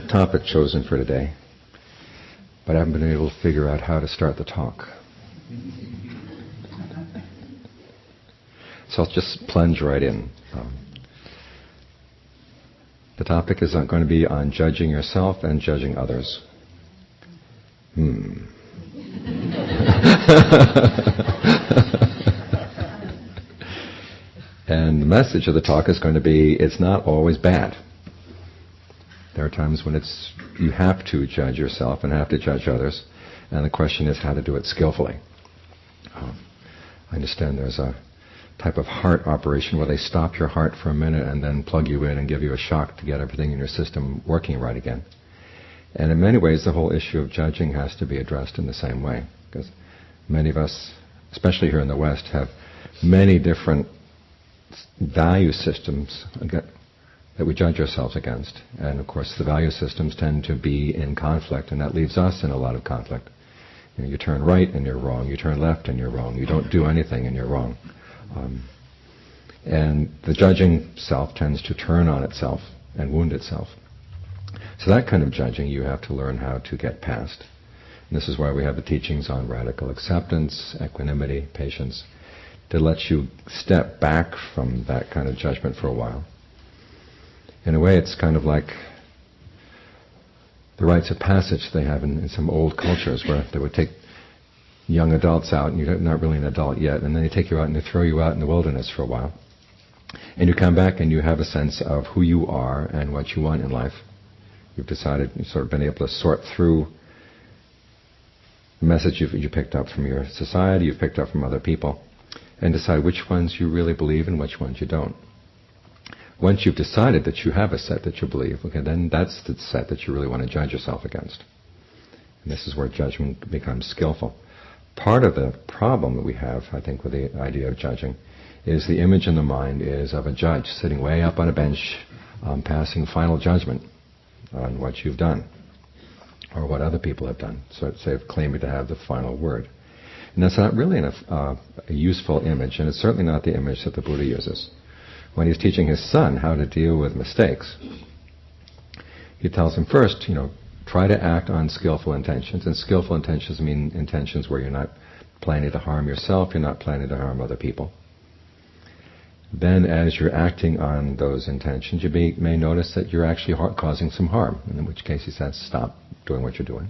topic chosen for today, but I haven't been able to figure out how to start the talk. So I'll just plunge right in. The topic is going to be on judging yourself and judging others. And the message of the talk is going to be, it's not always bad. There are times when you have to judge yourself and have to judge others, and the question is how to do it skillfully. I understand there's a type of heart operation where they stop your heart for a minute and then plug you in and give you a shock to get everything in your system working right again. And in many ways, the whole issue of judging has to be addressed in the same way, because many of us, especially here in the West, have many different value systems that we judge ourselves against. And of course, the value systems tend to be in conflict, and that leaves us in a lot of conflict. You turn right and you're wrong. You turn left and you're wrong. You don't do anything and you're wrong. And the judging self tends to turn on itself and wound itself. So that kind of judging you have to learn how to get past. And this is why we have the teachings on radical acceptance, equanimity, patience, to let you step back from that kind of judgment for a while. In a way, it's kind of like the rites of passage they have in some old cultures, where they would take young adults out, and you're not really an adult yet, and then they take you out and they throw you out in the wilderness for a while. And you come back and you have a sense of who you are and what you want in life. You've decided, you've sort of been able to sort through the message you picked up from your society, you've picked up from other people, and decide which ones you really believe and which ones you don't. Once you've decided that you have a set that you believe, okay, then that's the set that you really want to judge yourself against. And this is where judgment becomes skillful. Part of the problem that we have, I think, with the idea of judging is the image in the mind is of a judge sitting way up on a bench, passing final judgment on what you've done or what other people have done, so it's claiming to have the final word. And that's not really a useful image, and it's certainly not the image that the Buddha uses. When he's teaching his son how to deal with mistakes, he tells him first, try to act on skillful intentions. And skillful intentions mean intentions where you're not planning to harm yourself, you're not planning to harm other people. Then as you're acting on those intentions, you may notice that you're actually causing some harm, in which case he says, stop doing what you're doing.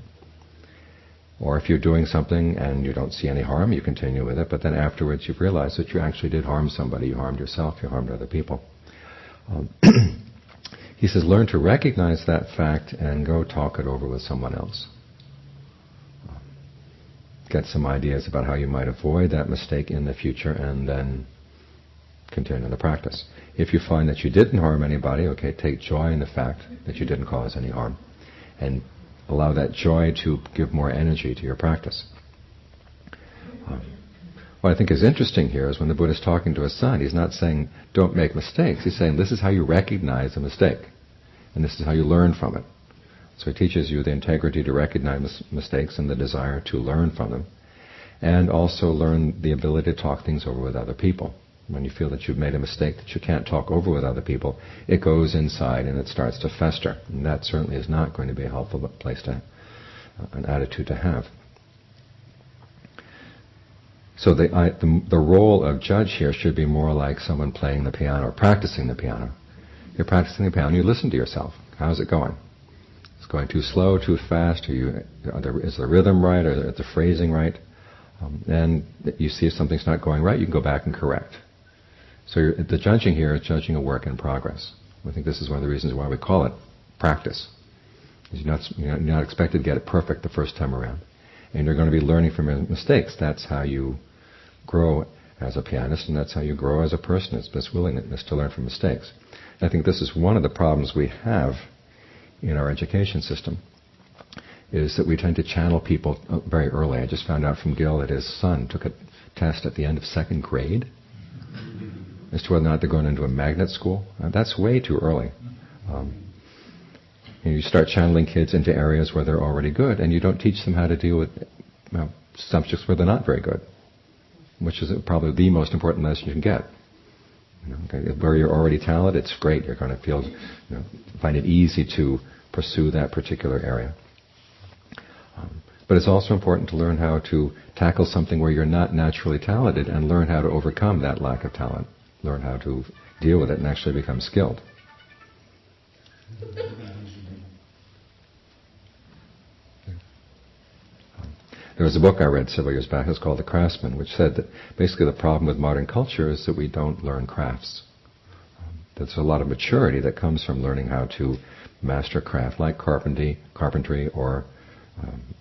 Or if you're doing something and you don't see any harm, you continue with it, but then afterwards you've realized that you actually did harm somebody. You harmed yourself, you harmed other people. He says, learn to recognize that fact and go talk it over with someone else. Get some ideas about how you might avoid that mistake in the future, and then continue the practice. If you find that you didn't harm anybody, okay, take joy in the fact that you didn't cause any harm, and allow that joy to give more energy to your practice. What I think is interesting here is when the Buddha is talking to his son, he's not saying, don't make mistakes. He's saying, this is how you recognize a mistake, and this is how you learn from it. So he teaches you the integrity to recognize mistakes and the desire to learn from them, and also learn the ability to talk things over with other people. When you feel that you've made a mistake that you can't talk over with other people, it goes inside and it starts to fester. And that certainly is not going to be a helpful place to, an attitude to have. So the role of judge here should be more like someone playing the piano or practicing the piano. You're practicing the piano, you listen to yourself. How's it going? It's going too slow, too fast? Is the rhythm right? Or is the phrasing right? And you see if something's not going right, you can go back and correct. So the judging here is judging a work in progress. I think this is one of the reasons why we call it practice. You're not expected to get it perfect the first time around. And you're going to be learning from your mistakes. That's how you grow as a pianist, and that's how you grow as a person, is this willingness to learn from mistakes. And I think this is one of the problems we have in our education system, is that we tend to channel people very early. I just found out from Gil that his son took a test at the end of second grade as to whether or not they're going into a magnet school. That's way too early. You start channeling kids into areas where they're already good, and you don't teach them how to deal with subjects where they're not very good, which is probably the most important lesson you can get. Where you're already talented, it's great. You're going to find it easy to pursue that particular area. But it's also important to learn how to tackle something where you're not naturally talented and learn how to overcome that lack of talent. Learn how to deal with it and actually become skilled. There was a book I read several years back, it was called The Craftsman, which said that basically the problem with modern culture is that we don't learn crafts. There's a lot of maturity that comes from learning how to master craft, like carpentry or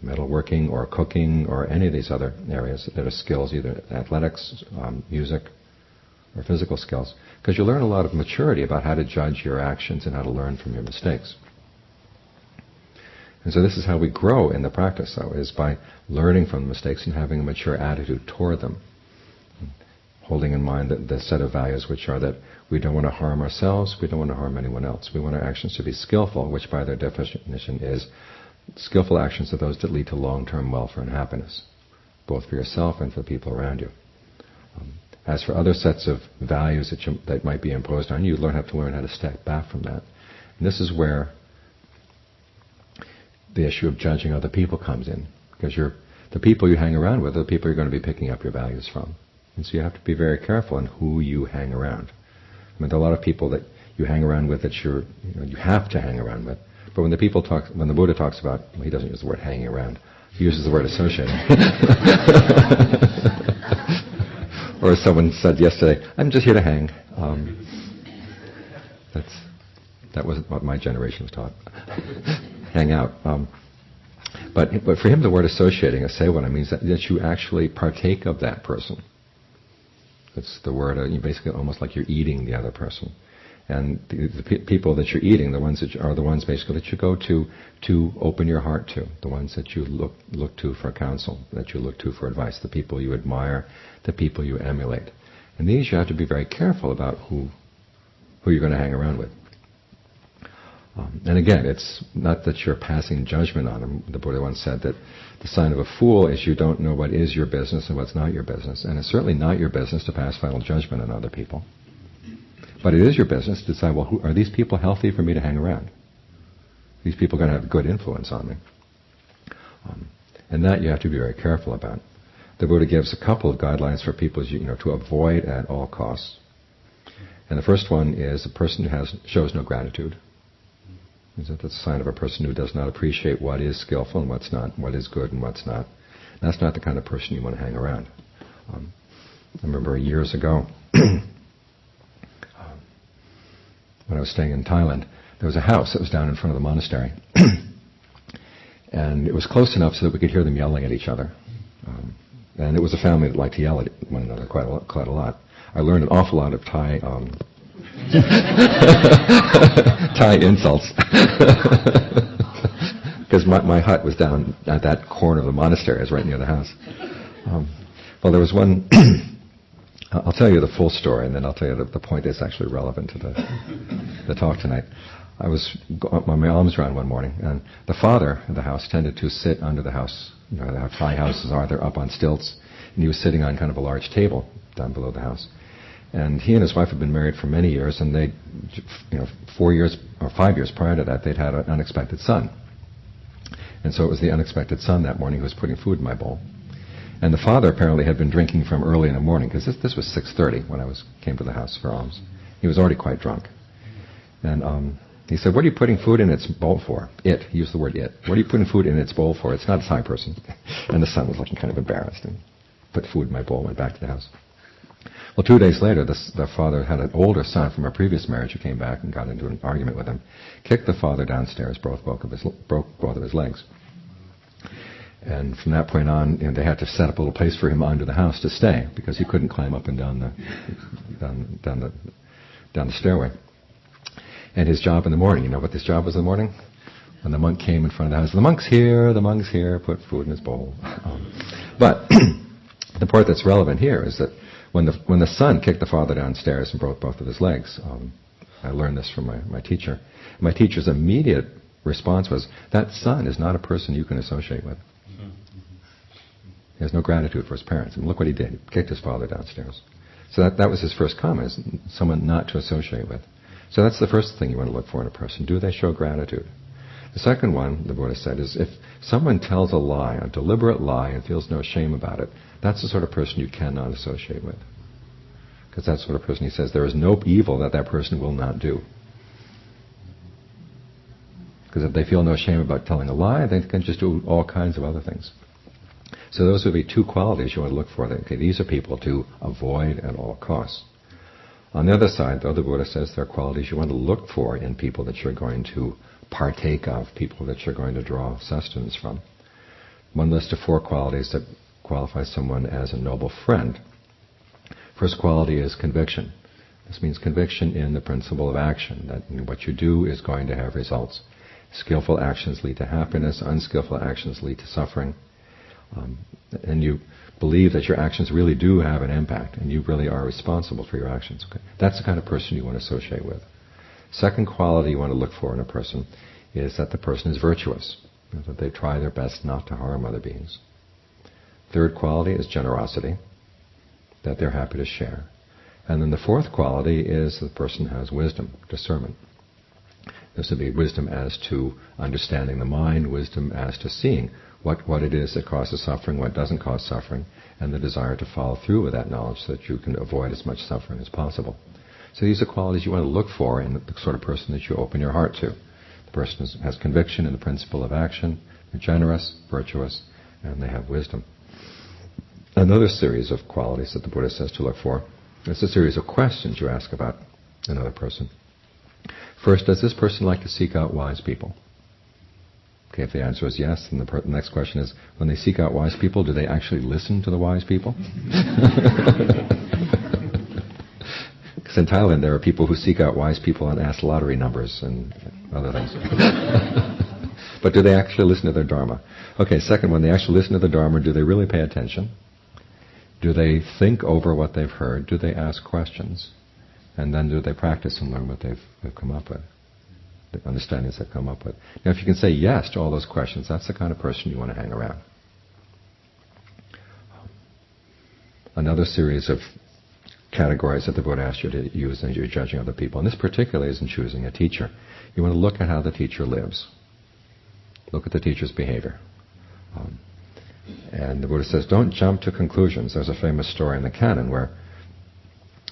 metalworking or cooking or any of these other areas that are skills, either athletics, music, or physical skills. Because you learn a lot of maturity about how to judge your actions and how to learn from your mistakes. And so this is how we grow in the practice, though, is by learning from the mistakes and having a mature attitude toward them. Holding in mind the set of values which are that we don't want to harm ourselves, we don't want to harm anyone else. We want our actions to be skillful, which by their definition is skillful actions are those that lead to long-term welfare and happiness, both for yourself and for the people around you. As for other sets of values that might be imposed on you, you have to learn how to step back from that. And this is where the issue of judging other people comes in, because the people you hang around with are the people you're going to be picking up your values from. And so you have to be very careful on who you hang around. I mean, there are a lot of people that you hang around with that you have to hang around with. But when the Buddha talks about, well, he doesn't use the word hanging around, he uses the word associating. Or as someone said yesterday, I'm just here to hang. That wasn't what my generation was taught. Hang out. But for him, the word associating, asevana, means that you actually partake of that person. It's the word, you basically almost like you're eating the other person. And the people that you're eating, the ones that are the ones basically that you go to open your heart to, the ones that you look to for counsel, that you look to for advice, the people you admire, the people you emulate. And these you have to be very careful about who you're going to hang around with. And again, it's not that you're passing judgment on them. The Buddha once said that the sign of a fool is you don't know what is your business and what's not your business. And it's certainly not your business to pass final judgment on other people. But it is your business to decide, well, are these people healthy for me to hang around? Are these people going to have good influence on me? And that you have to be very careful about. The Buddha gives a couple of guidelines for people to avoid at all costs. And the first one is a person who shows no gratitude. That's a sign of a person who does not appreciate what is skillful and what's not, what is good and what's not. And that's not the kind of person you want to hang around. I remember years ago, when I was staying in Thailand, there was a house that was down in front of the monastery. And it was close enough so that we could hear them yelling at each other. And it was a family that liked to yell at one another quite a lot. I learned an awful lot of Thai Thai insults. Because my hut was down at that corner of the monastery. I was right near the house. Well, there was one... I'll tell you the full story, and then I'll tell you the point that's actually relevant to the talk tonight. I was on my alms round one morning, and the father of the house tended to sit under the house. You know how Thai houses are, they're up on stilts. And he was sitting on kind of a large table down below the house. And he and his wife had been married for many years, and they, 4 years or 5 years prior to that, they'd had an unexpected son. And so it was the unexpected son that morning who was putting food in my bowl. And the father apparently had been drinking from early in the morning, because this was 6:30 when I came to the house for alms. He was already quite drunk. And he said, "What are you putting food in its bowl for?" It. He used the word it. "What are you putting food in its bowl for? It's not a Thai person." And the son was looking kind of embarrassed and put food in my bowl and went back to the house. Well, 2 days later, the father had an older son from a previous marriage who came back and got into an argument with him, kicked the father downstairs, broke both of his legs. And from that point on, they had to set up a little place for him under the house to stay, because he couldn't climb up and down the stairway. And his job in the morning, you know what his job was in the morning? When the monk came in front of the house, the monk's here, put food in his bowl. But the part that's relevant here is that when the son kicked the father downstairs and broke both of his legs, I learned this from my teacher. My teacher's immediate response was, that son is not a person you can associate with. He has no gratitude for his parents. And look what he did. He kicked his father downstairs. So that was his first comment, is someone not to associate with. So that's the first thing you want to look for in a person. Do they show gratitude? The second one, the Buddha said, is if someone tells a lie, a deliberate lie, and feels no shame about it, that's the sort of person you cannot associate with. Because that's the sort of person, he says, there is no evil that that person will not do. Because if they feel no shame about telling a lie, they can just do all kinds of other things. So those would be two qualities you want to look for. Okay, these are people to avoid at all costs. On the other side, though, the Buddha says there are qualities you want to look for in people that you're going to partake of, people that you're going to draw sustenance from. One list of 4 qualities that qualify someone as a noble friend. First quality is conviction. This means conviction in the principle of action, that what you do is going to have results. Skillful actions lead to happiness, unskillful actions lead to suffering. And you believe that your actions really do have an impact, and you really are responsible for your actions. Okay? That's the kind of person you want to associate with. Second quality you want to look for in a person is that the person is virtuous, that they try their best not to harm other beings. Third quality is generosity, that they're happy to share. And then the fourth quality is the person has wisdom, discernment. This would be wisdom as to understanding the mind, wisdom as to seeing what it is that causes suffering, what doesn't cause suffering, and the desire to follow through with that knowledge so that you can avoid as much suffering as possible. So these are qualities you want to look for in the sort of person that you open your heart to. The person has conviction in the principle of action, they're generous, virtuous, and they have wisdom. Another series of qualities that the Buddha says to look for is a series of questions you ask about another person. First, does this person like to seek out wise people? Okay, if the answer is yes, then the next question is, when they seek out wise people, do they actually listen to the wise people? Because in Thailand there are people who seek out wise people and ask lottery numbers and other things. But do they actually listen to their Dharma? Okay, second one, they actually listen to the Dharma. Do they really pay attention? Do they think over what they've heard? Do they ask questions? And then do they practice and learn what they've come up with, the understandings they've come up with? Now, if you can say yes to all those questions, that's the kind of person you want to hang around. Another series of categories that the Buddha asked you to use as you're judging other people, and this particularly is in choosing a teacher. You want to look at how the teacher lives. Look at the teacher's behavior. And the Buddha says, don't jump to conclusions. There's a famous story in the canon where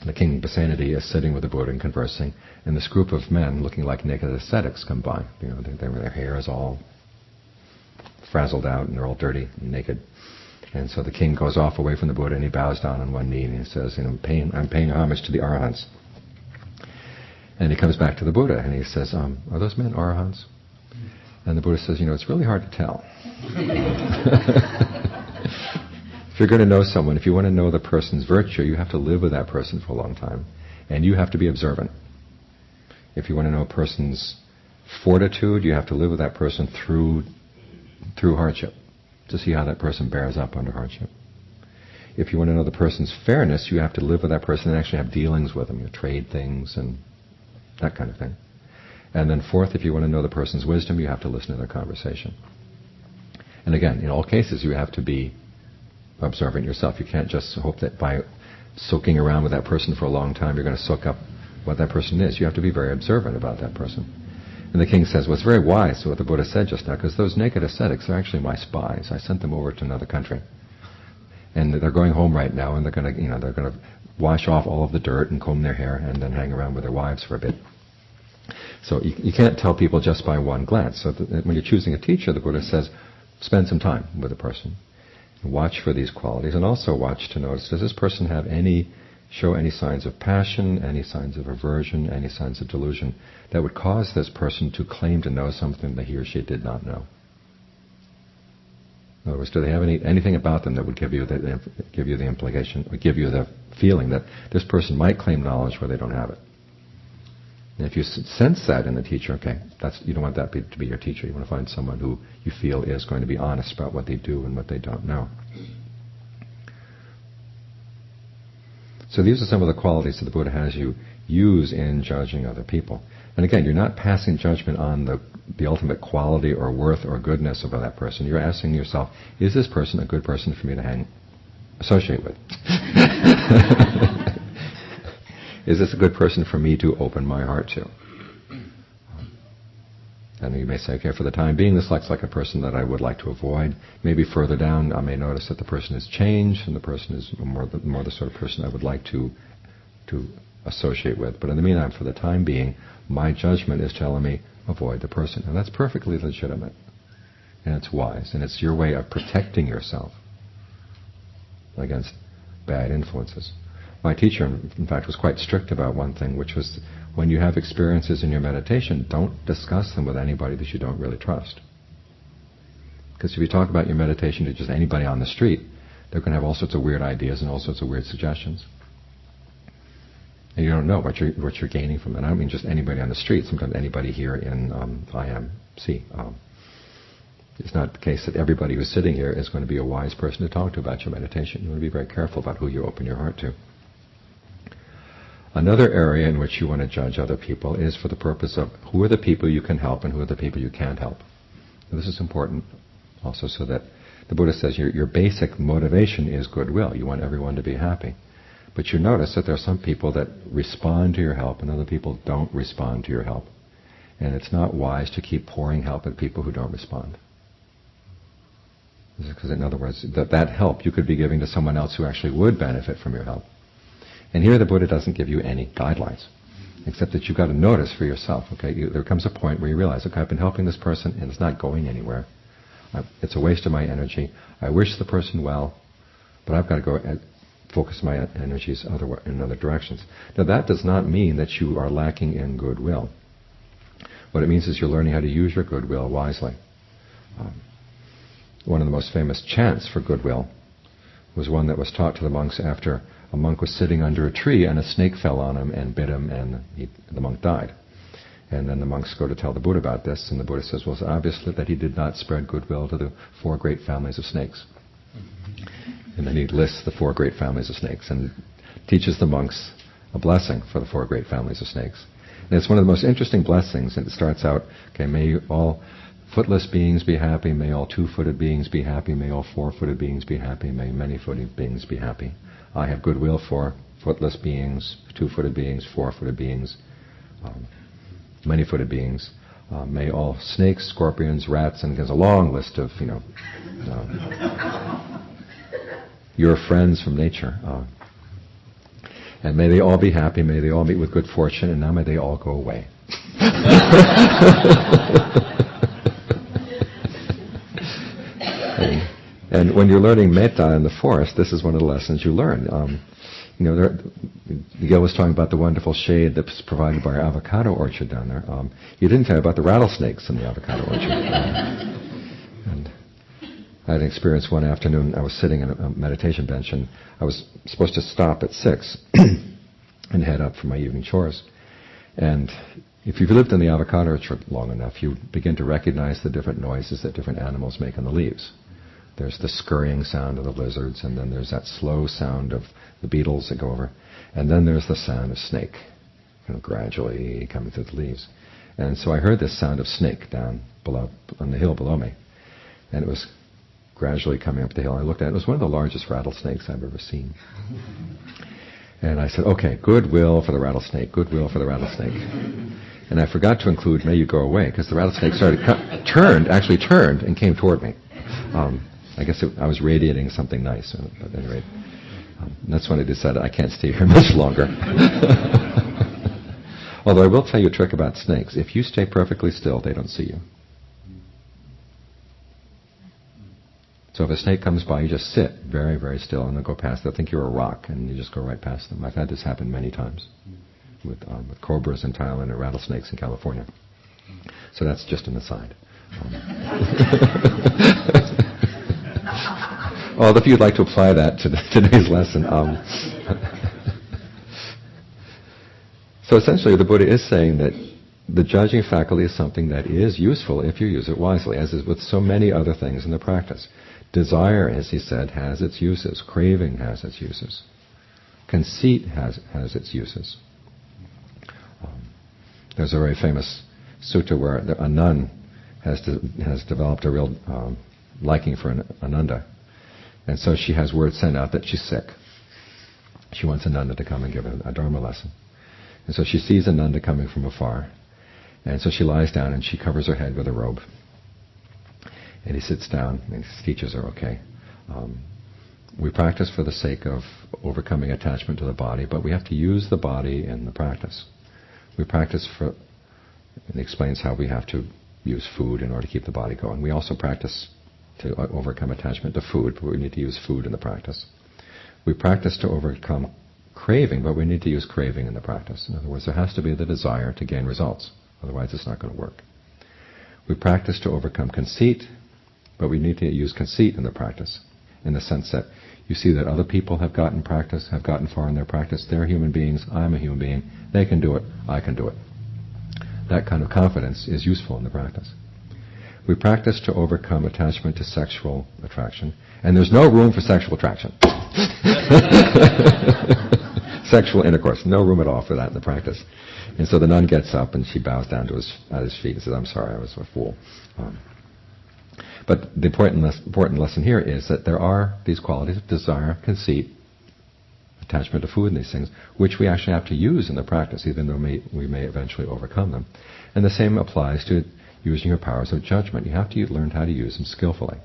the king Pasenadi is sitting with the Buddha and conversing, and this group of men looking like naked ascetics come by. You know, their hair is all frazzled out and they're all dirty and naked. And so the king goes off away from the Buddha and he bows down on one knee and he says, I'm paying homage to the Arahants. And he comes back to the Buddha and he says, are those men Arahants? And the Buddha says, it's really hard to tell. If you're going to know someone, if you want to know the person's virtue, you have to live with that person for a long time. And you have to be observant. If you want to know a person's fortitude, you have to live with that person through hardship, to see how that person bears up under hardship. If you want to know the person's fairness, you have to live with that person and actually have dealings with them, trade things and that kind of thing. And then fourth, if you want to know the person's wisdom, you have to listen to their conversation. And again, in all cases, you have to be observant yourself. You can't just hope that by soaking around with that person for a long time, you're going to soak up what that person is. You have to be very observant about that person. And the king says, well, it's very wise what the Buddha said just now, because those naked ascetics are actually my spies. I sent them over to another country. And they're going home right now, and they're going to wash off all of the dirt and comb their hair and then hang around with their wives for a bit. So you can't tell people just by one glance. So when you're choosing a teacher, the Buddha says, spend some time with a person. Watch for these qualities, and also watch to notice, does this person show any signs of passion, any signs of aversion, any signs of delusion that would cause this person to claim to know something that he or she did not know? In other words, do they have anything about them that would give you the implication, or give you the feeling that this person might claim knowledge where they don't have it? And if you sense that in the teacher, okay, you don't want that to be your teacher. You want to find someone who you feel is going to be honest about what they do and what they don't know. So these are some of the qualities that the Buddha has you use in judging other people. And again, you're not passing judgment on the ultimate quality or worth or goodness of that person. You're asking yourself, is this person a good person for me to associate with? Is this a good person for me to open my heart to? And you may say, okay, for the time being, this looks like a person that I would like to avoid. Maybe further down, I may notice that the person has changed, and the person is more the sort of person I would like to associate with. But in the meantime, for the time being, my judgment is telling me avoid the person. And that's perfectly legitimate. And it's wise. And it's your way of protecting yourself against bad influences. My teacher, in fact, was quite strict about one thing, which was when you have experiences in your meditation, don't discuss them with anybody that you don't really trust. Because if you talk about your meditation to just anybody on the street, they're going to have all sorts of weird ideas and all sorts of weird suggestions. And you don't know what you're gaining from it. I don't mean just anybody on the street. Sometimes anybody here in IMC. It's not the case that everybody who's sitting here is going to be a wise person to talk to about your meditation. You want to be very careful about who you open your heart to. Another area in which you want to judge other people is for the purpose of who are the people you can help and who are the people you can't help. This is important also, so that the Buddha says your basic motivation is goodwill. You want everyone to be happy. But you notice that there are some people that respond to your help and other people don't respond to your help. And it's not wise to keep pouring help at people who don't respond. Because in other words, that help you could be giving to someone else who actually would benefit from your help. And here the Buddha doesn't give you any guidelines, except that you've got to notice for yourself. Okay, there comes a point where you realize, okay, I've been helping this person and it's not going anywhere. It's a waste of my energy. I wish the person well, but I've got to go and focus my energies in other directions. Now that does not mean that you are lacking in goodwill. What it means is you're learning how to use your goodwill wisely. One of the most famous chants for goodwill was one that was taught to the monks after a monk was sitting under a tree and a snake fell on him and bit him, and the monk died. And then the monks go to tell the Buddha about this, and the Buddha says, well, it's obviously that he did not spread goodwill to the 4 great families of snakes. And then he lists the 4 great families of snakes and teaches the monks a blessing for the 4 great families of snakes. And it's one of the most interesting blessings, and it starts out, okay, may all footless beings be happy, may all 2-footed beings be happy, may all 4-footed beings be happy, may many-footed beings be happy. I have goodwill for footless beings, 2-footed beings, 4-footed beings, many-footed beings. May all snakes, scorpions, rats, and there's a long list of, your friends from nature. And may they all be happy, may they all meet with good fortune, and now may they all go away. And when you're learning metta in the forest, this is one of the lessons you learn. Gil was talking about the wonderful shade that's provided by our avocado orchard down there. You didn't tell me about the rattlesnakes in the avocado orchard. And I had an experience one afternoon. I was sitting on a meditation bench, and I was supposed to stop at 6 and head up for my evening chores. And if you've lived in the avocado orchard long enough, you begin to recognize the different noises that different animals make on the leaves. There's the scurrying sound of the lizards, and then there's that slow sound of the beetles that go over, and then there's the sound of snake, gradually coming through the leaves. And so I heard this sound of snake down below, on the hill below me, and it was gradually coming up the hill. I looked at it. It was one of the largest rattlesnakes I've ever seen. And I said, okay, goodwill for the rattlesnake, goodwill for the rattlesnake. And I forgot to include, may you go away, because the rattlesnake actually turned and came toward me. I guess I was radiating something nice, but at any rate, that's when I decided I can't stay here much longer. Although I will tell you a trick about snakes. If you stay perfectly still, they don't see you. So if a snake comes by, you just sit very, very still, and they'll go past. They'll think you're a rock, and you just go right past them. I've had this happen many times with cobras in Thailand and rattlesnakes in California. So that's just an aside. Well, if you'd like to apply that to today's lesson. So essentially the Buddha is saying that the judging faculty is something that is useful if you use it wisely, as is with so many other things in the practice. Desire, as he said, has its uses. Craving has its uses. Conceit has its uses. There's a very famous sutta where a nun has developed a real liking for Ananda. And so she has word sent out that she's sick. She wants Ananda to come and give a Dharma lesson. And so she sees Ananda coming from afar. And so she lies down and she covers her head with a robe. And he sits down and he teaches her, okay, we practice for the sake of overcoming attachment to the body, but we have to use the body in the practice. We practice for, and he explains how we have to use food in order to keep the body going. We also practice to overcome attachment to food, but we need to use food in the practice. We practice to overcome craving, but we need to use craving in the practice. In other words, there has to be the desire to gain results. Otherwise, it's not going to work. We practice to overcome conceit, but we need to use conceit in the practice, in the sense that you see that other people have gotten far in their practice. They're human beings. I'm a human being. They can do it. I can do it. That kind of confidence is useful in the practice. We practice to overcome attachment to sexual attraction, and there's no room for sexual attraction. Sexual intercourse, no room at all for that in the practice. And so the nun gets up and she bows down at his feet and says, "I'm sorry, I was a fool." But the important lesson here is that there are these qualities of desire, conceit, attachment to food and these things, which we actually have to use in the practice, even though we may eventually overcome them. And the same applies to using your powers of judgment. You have to learn how to use them skillfully.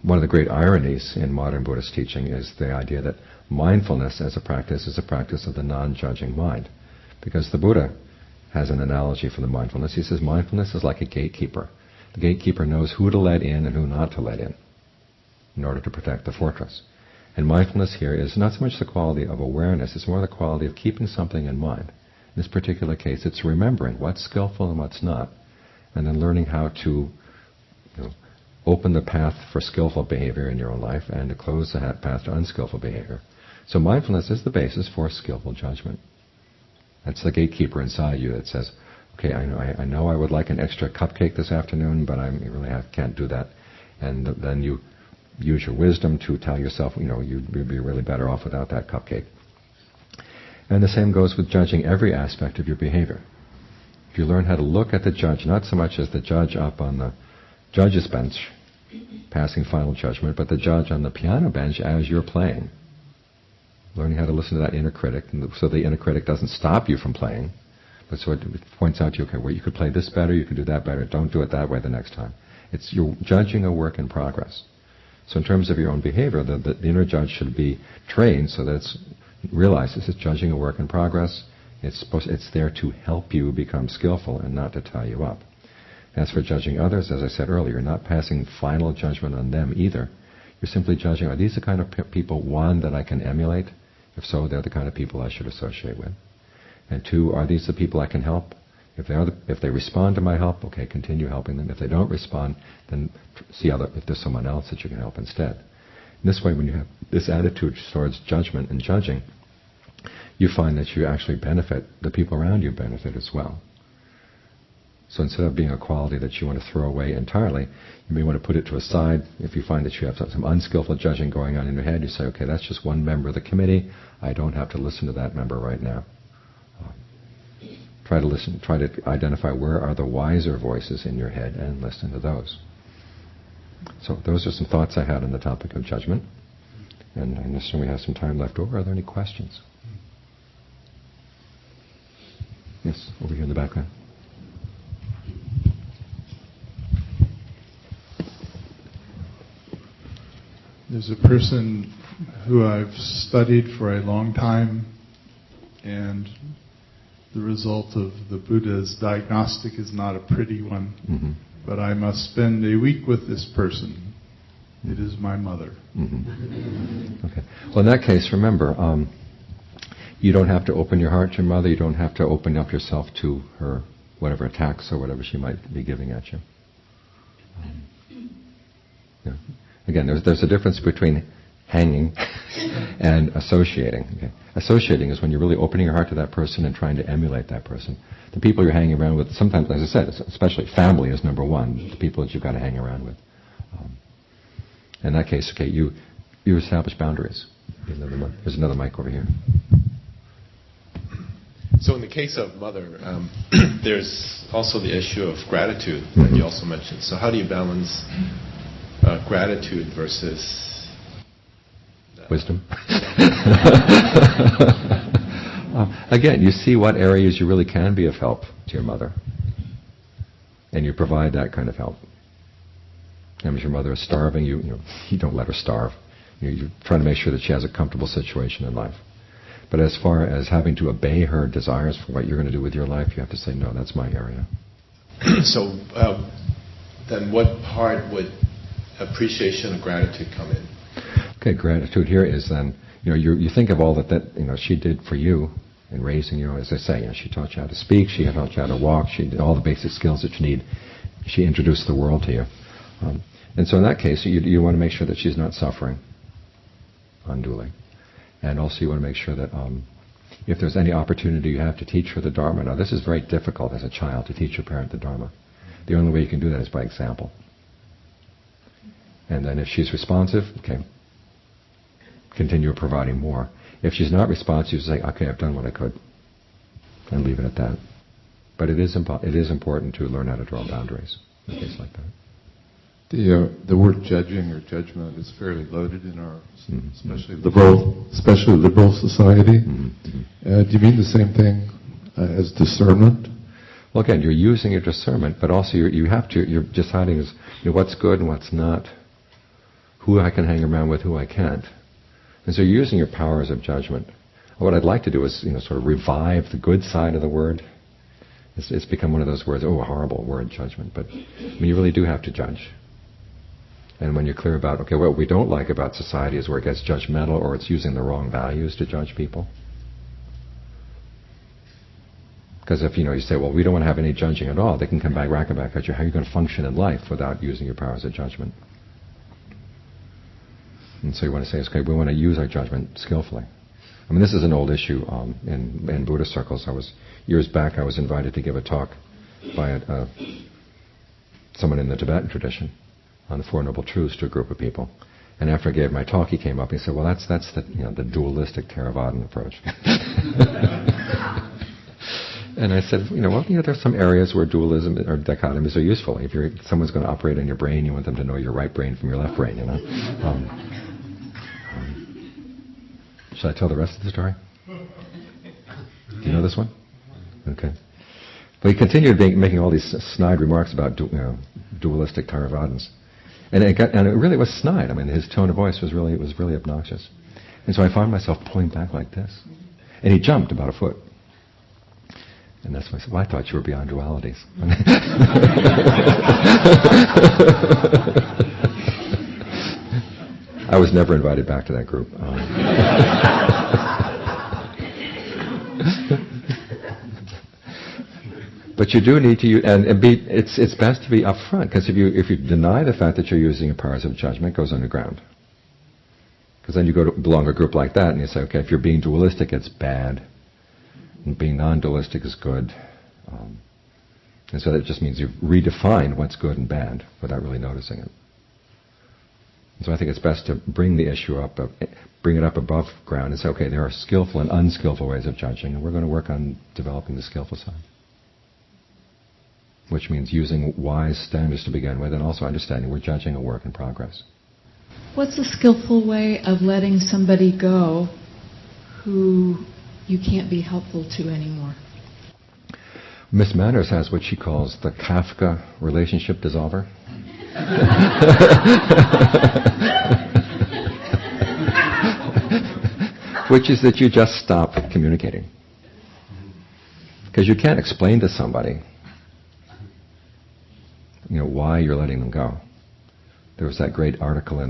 One of the great ironies in modern Buddhist teaching is the idea that mindfulness as a practice is a practice of the non-judging mind. Because the Buddha has an analogy for the mindfulness. He says mindfulness is like a gatekeeper. The gatekeeper knows who to let in and who not to let in order to protect the fortress. And mindfulness here is not so much the quality of awareness, it's more the quality of keeping something in mind. In this particular case, it's remembering what's skillful and what's not, and then learning how to open the path for skillful behavior in your own life and to close the path to unskillful behavior. So mindfulness is the basis for skillful judgment. That's the gatekeeper inside you that says, okay, I know I would like an extra cupcake this afternoon, but I can't do that. And then you use your wisdom to tell yourself, you'd be really better off without that cupcake. And the same goes with judging every aspect of your behavior. If you learn how to look at the judge, not so much as the judge up on the judge's bench, passing final judgment, but the judge on the piano bench as you're playing. Learning how to listen to that inner critic, so the inner critic doesn't stop you from playing, but so it points out to you, okay, well, you could play this better, you could do that better, don't do it that way the next time. You're judging a work in progress. So in terms of your own behavior, the inner judge should be trained so that it's realized this is judging a work in progress. It's there to help you become skillful and not to tie you up. As for judging others, as I said earlier, you're not passing final judgment on them either. You're simply judging, are these the kind of people, one, that I can emulate? If so, they're the kind of people I should associate with. And two, are these the people I can help? If they respond to my help, okay, continue helping them. If they don't respond, then see if there's someone else that you can help instead. In this way, when you have this attitude towards judgment and judging, you find that you actually benefit, the people around you benefit as well. So instead of being a quality that you want to throw away entirely, you may want to put it to a side. If you find that you have some unskillful judging going on in your head, you say, okay, that's just one member of the committee. I don't have to listen to that member right now. Try to identify where are the wiser voices in your head and listen to those. So those are some thoughts I had on the topic of judgment. And I understand we have some time left over. Are there any questions? Yes, over here in the background. There's a person who I've studied for a long time, and the result of the Buddha's diagnostic is not a pretty one. Mm-hmm. But I must spend a week with this person. It is my mother. Mm-hmm. Okay. Well, in that case, remember, you don't have to open your heart to your mother. You don't have to open up yourself to her, whatever attacks or whatever she might be giving at you. Yeah. Again, there's a difference between hanging and associating. Okay? Associating is when you're really opening your heart to that person and trying to emulate that person. The people you're hanging around with, sometimes, as I said, especially family is number one, the people that you've got to hang around with. In that case, okay, you establish boundaries. There's another mic over here. So in the case of mother, there's also the issue of gratitude that you also mentioned. So how do you balance gratitude versus wisdom? Again, you see what areas you really can be of help to your mother. And you provide that kind of help. And if your mother is starving, you don't let her starve. You're trying to make sure that she has a comfortable situation in life. But as far as having to obey her desires for what you're going to do with your life, you have to say, no, that's my area. So then what part would appreciation and gratitude come in? Okay, gratitude here is then, you think of all that she did for you in raising you. As I say, she taught you how to speak, she taught you how to walk, she did all the basic skills that you need. She introduced the world to you. And so in that case, you want to make sure that she's not suffering unduly. And also you want to make sure that if there's any opportunity you have to teach her the Dharma. Now this is very difficult as a child to teach your parent the Dharma. The only way you can do that is by example. And then if she's responsive, okay, continue providing more. If she's not responsive, say, okay, I've done what I could, and leave it at that. But it is important to learn how to draw boundaries in a case like that. The word judging or judgment is fairly loaded in our especially liberal society. Do you mean the same thing as discernment? Well, again, you're using your discernment, but also you're deciding what's good and what's not, who I can hang around with, who I can't. And so you're using your powers of judgment. What I'd like to do is sort of revive the good side of the word. It's become one of those words, a horrible word, judgment. But you really do have to judge. And when you're clear about, okay, what we don't like about society is where it gets judgmental or it's using the wrong values to judge people. Because if you say, well, we don't want to have any judging at all, they can come back at you. How are you going to function in life without using your powers of judgment? And so you want to say, okay, we want to use our judgment skillfully. This is an old issue in Buddhist circles. Years back, I was invited to give a talk by someone in the Tibetan tradition on the Four Noble Truths to a group of people. And after I gave my talk, he came up and he said, well, that's the dualistic Theravādan approach. And I said, there's some areas where dualism or dichotomies are useful. If someone's going to operate on your brain, you want them to know your right brain from your left brain, Should I tell the rest of the story? Do you know this one? Okay. But he continued making all these snide remarks about dualistic Theravādans. And it really was snide. His tone of voice was really obnoxious. And so I found myself pulling back like this. And he jumped about a foot. And that's when I said, well, I thought you were beyond dualities. I was never invited back to that group. But you do need to use, and be. It's best to be upfront, because if you deny the fact that you're using your powers of judgment, it goes underground. Because then you belong to a group like that, and you say, okay, if you're being dualistic, it's bad, and being non-dualistic is good. And so that just means you've redefined what's good and bad without really noticing it. And so I think it's best to bring the issue up, bring it up above ground, and say, okay, there are skillful and unskillful ways of judging, and we're going to work on developing the skillful side. Which means using wise standards to begin with, and also understanding we're judging a work in progress. What's a skillful way of letting somebody go who you can't be helpful to anymore? Miss Manners has what she calls the Kafka relationship dissolver. Which is that you just stop communicating. Because you can't explain to somebody why you're letting them go. There was that great article in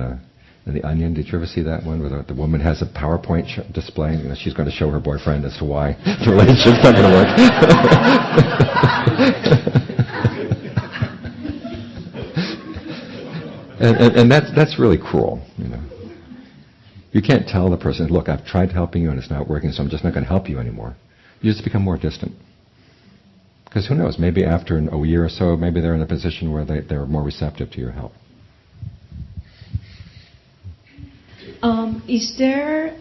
The Onion. Did you ever see that one where the woman has a PowerPoint display? She's going to show her boyfriend as to why the relationship's not going to work. and that's really cruel. You can't tell the person, look, I've tried helping you and it's not working, so I'm just not going to help you anymore. You just become more distant. Because who knows, maybe after a year or so, maybe they're in a position where they're more receptive to your help. Is there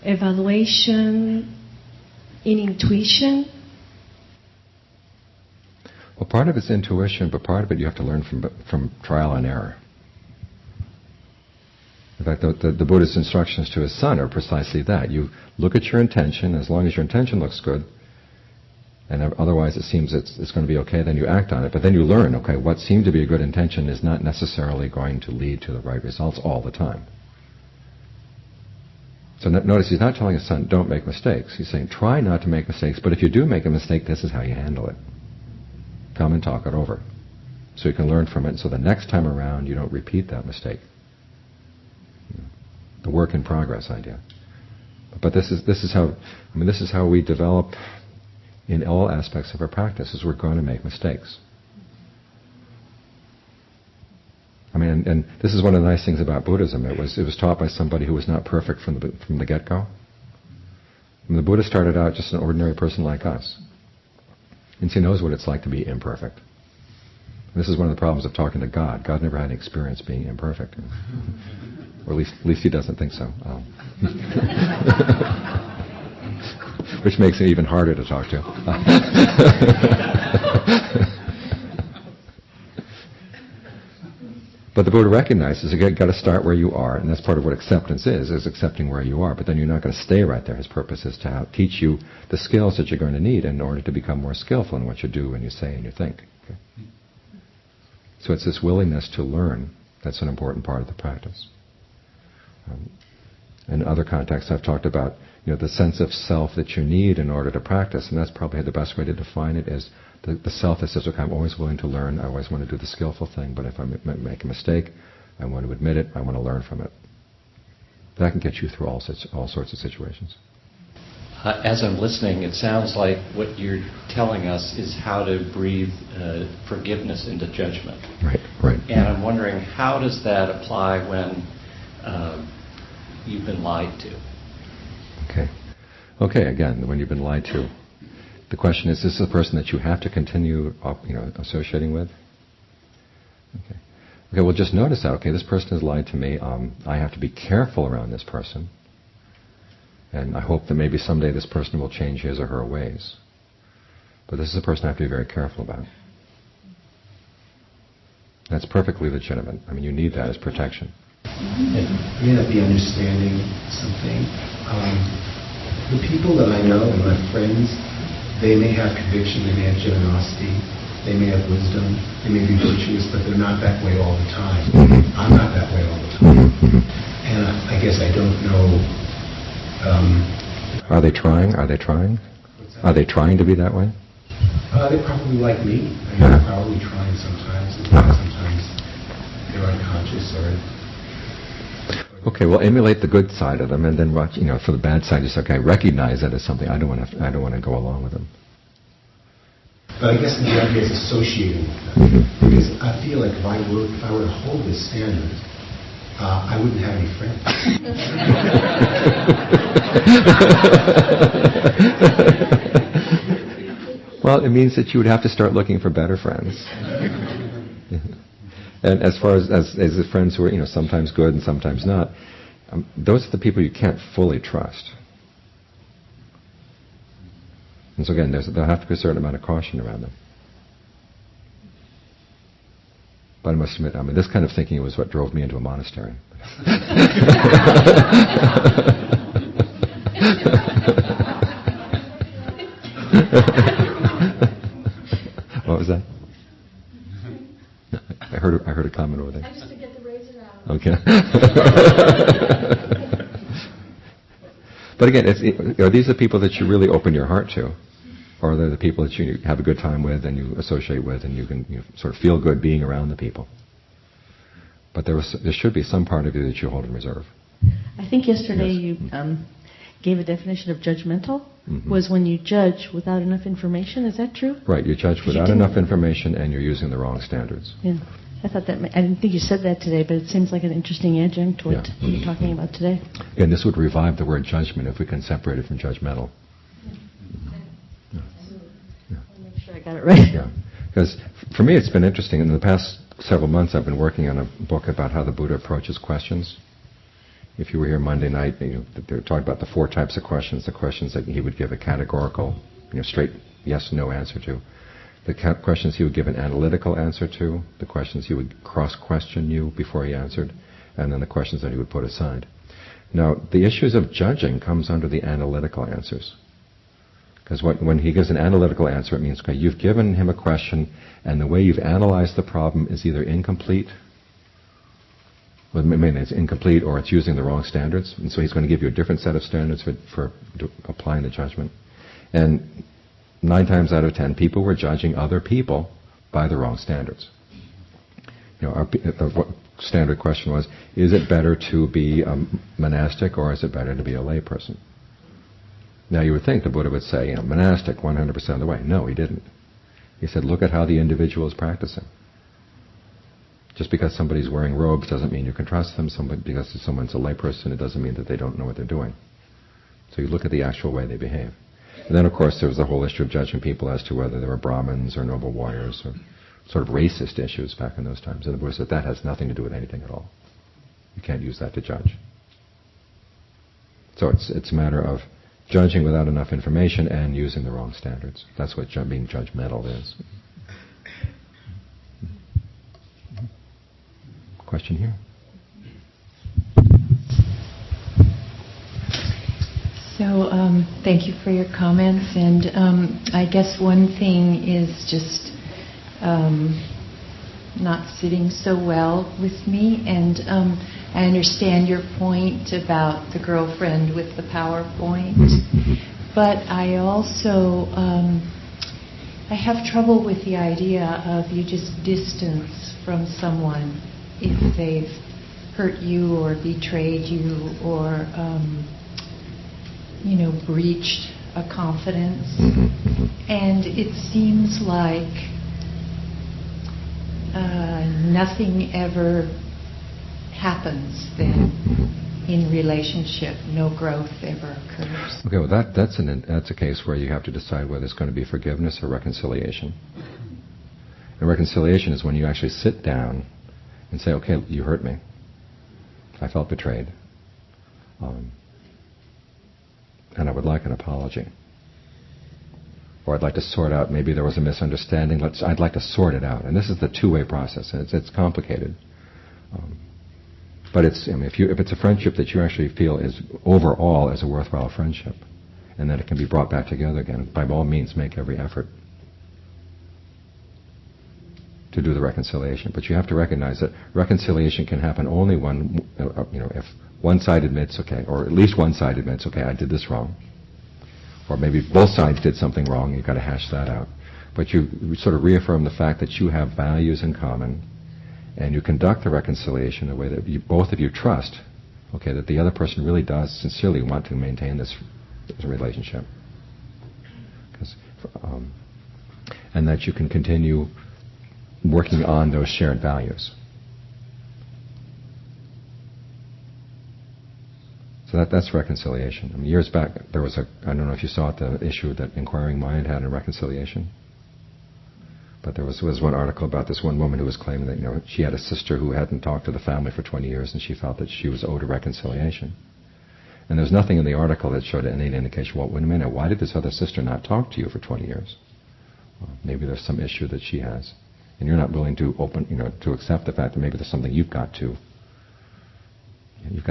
evaluation in intuition? Well, part of it's intuition, but part of it you have to learn from trial and error. In fact, the Buddha's instructions to his son are precisely that. You look at your intention, as long as your intention looks good, and otherwise it seems it's going to be okay, then you act on it. But then you learn, okay, what seemed to be a good intention is not necessarily going to lead to the right results all the time. So notice he's not telling his son, don't make mistakes. He's saying, try not to make mistakes, but if you do make a mistake, this is how you handle it. Come and talk it over. So you can learn from it, so the next time around you don't repeat that mistake. The work in progress idea. But this is how we develop in all aspects of our practice, is we're going to make mistakes. I mean, and this is one of the nice things about Buddhism. It was taught by somebody who was not perfect from the get-go. And the Buddha started out just an ordinary person like us. And he knows what it's like to be imperfect. And this is one of the problems of talking to God. God never had any experience being imperfect. Or at least he doesn't think so. Which makes it even harder to talk to. But the Buddha recognizes you've got to start where you are, and that's part of what acceptance is accepting where you are. But then you're not going to stay right there. His purpose is to teach you the skills that you're going to need in order to become more skillful in what you do and you say and you think. Okay? So it's this willingness to learn that's an important part of the practice. In other contexts, I've talked about the sense of self that you need in order to practice, and that's probably the best way to define it is the self that says, okay, I'm always willing to learn, I always want to do the skillful thing, but if I make a mistake, I want to admit it, I want to learn from it. That can get you through all sorts of situations. As I'm listening, it sounds like what you're telling us is how to breathe forgiveness into judgment. Right. And I'm wondering, how does that apply when you've been lied to? Okay, again, when you've been lied to, the question is this a person that you have to continue associating with? Okay, well, just notice that, okay, this person has lied to me, I have to be careful around this person, and I hope that maybe someday this person will change his or her ways. But this is a person I have to be very careful about. That's perfectly legitimate. I mean, you need that as protection. I may not be understanding something. The people that I know and my friends, they may have conviction, they may have generosity, they may have wisdom, they may be virtuous, but they're not that way all the time. I'm not that way all the time. And I guess I don't know... Are they trying? Are they trying to be that way? They're probably like me. They're probably trying sometimes. Sometimes they're unconscious or... Okay, well, emulate the good side of them, and then watch. For the bad side, just okay, recognize that as something. I don't want to go along with them. But I guess the idea is associating with them, because I feel like if I were to hold this standard, I wouldn't have any friends. Well, it means that you would have to start looking for better friends. And as far as the friends who are, sometimes good and sometimes not, those are the people you can't fully trust. And so again, there'll have to be a certain amount of caution around them. But I must admit, this kind of thinking was what drove me into a monastery. What was that? I heard a comment over there. I used to get the razor out. Okay. But again, are these the people that you really open your heart to? Or are they the people that you have a good time with and you associate with and you can sort of feel good being around the people? But there should be some part of you that you hold in reserve. I think yesterday you gave a definition of judgmental, was when you judge without enough information. Is that true? Right, you judge without enough information and you're using the wrong standards. Yeah, I thought that. I didn't think you said that today, but it seems like an interesting adjunct to what you're talking about today. And this would revive the word judgment if we can separate it from judgmental. I'll make sure I got it right. Yeah, because for me it's been interesting. In the past several months I've been working on a book about how the Buddha approaches questions. If you were here Monday night, they were talking about the 4 types of questions. The questions that he would give a categorical, straight yes/no answer to. The questions he would give an analytical answer to. The questions he would cross-question you before he answered. and then the questions that he would put aside. Now, the issues of judging comes under the analytical answers. Because when he gives an analytical answer, it means, okay, you've given him a question, and the way you've analyzed the problem is either incomplete, well, maybe it's incomplete, or it's using the wrong standards, and so he's going to give you a different set of standards for applying the judgment. And 9 times out of 10, people were judging other people by the wrong standards. What standard question was, is it better to be a monastic or is it better to be a lay person? Now you would think the Buddha would say, monastic 100% of the way. No, he didn't. He said, look at how the individual is practicing. Just because somebody's wearing robes doesn't mean you can trust them. Because someone's a lay person, it doesn't mean that they don't know what they're doing. So you look at the actual way they behave. And then, of course, there was the whole issue of judging people as to whether they were Brahmins or noble warriors, or sort of racist issues back in those times. And the Buddha said that has nothing to do with anything at all. You can't use that to judge. So it's a matter of judging without enough information and using the wrong standards. That's what being judgmental is. Question here? So, thank you for your comments. And I guess one thing is just not sitting so well with me. And I understand your point about the girlfriend with the PowerPoint. But I also I have trouble with the idea of you just distance from someone if they've hurt you or betrayed you or breached a confidence. And it seems like nothing ever happens then in relationship. No growth ever occurs. Okay, well that's a case where you have to decide whether it's going to be forgiveness or reconciliation. And reconciliation is when you actually sit down and say, okay, you hurt me. I felt betrayed. And I would like an apology. Or I'd like to sort out, maybe there was a misunderstanding. I'd like to sort it out. And this is the two-way process, and it's complicated. But if it's a friendship that you actually feel is overall as a worthwhile friendship, and that it can be brought back together again, by all means make every effort to do the reconciliation. But you have to recognize that reconciliation can happen only when, if one side admits, okay, or at least one side admits, okay, I did this wrong. Or maybe both sides did something wrong, you've got to hash that out. But you sort of reaffirm the fact that you have values in common, and you conduct the reconciliation in a way that both of you trust, okay, that the other person really does sincerely want to maintain this relationship. And that you can continue working on those shared values. So that's reconciliation. Years back, there was I don't know if you saw it, the issue that Inquiring Mind had in reconciliation. But there was one article about this one woman who was claiming that she had a sister who hadn't talked to the family for 20 years, and she felt that she was owed a reconciliation. And there was nothing in the article that showed any indication. Well, wait a minute, why did this other sister not talk to you for 20 years? Well, maybe there's some issue that she has, and you're not willing to to accept the fact that maybe there's something you've got to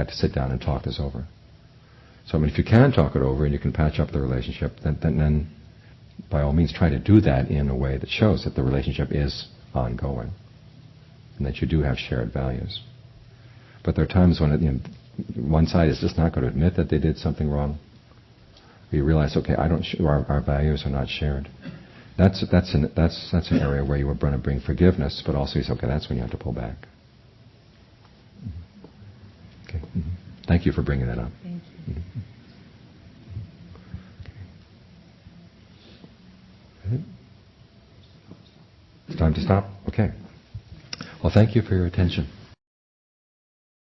sit down and talk this over. So if you can talk it over and you can patch up the relationship, then by all means try to do that in a way that shows that the relationship is ongoing and that you do have shared values. But there are times when one side is just not going to admit that they did something wrong. Or you realize, okay, our values are not shared. That's an area where you were going to bring forgiveness, but also you say, okay, that's when you have to pull back. Okay. Thank you for bringing that up. Thank you. It's time to stop? Okay. Well, thank you for your attention.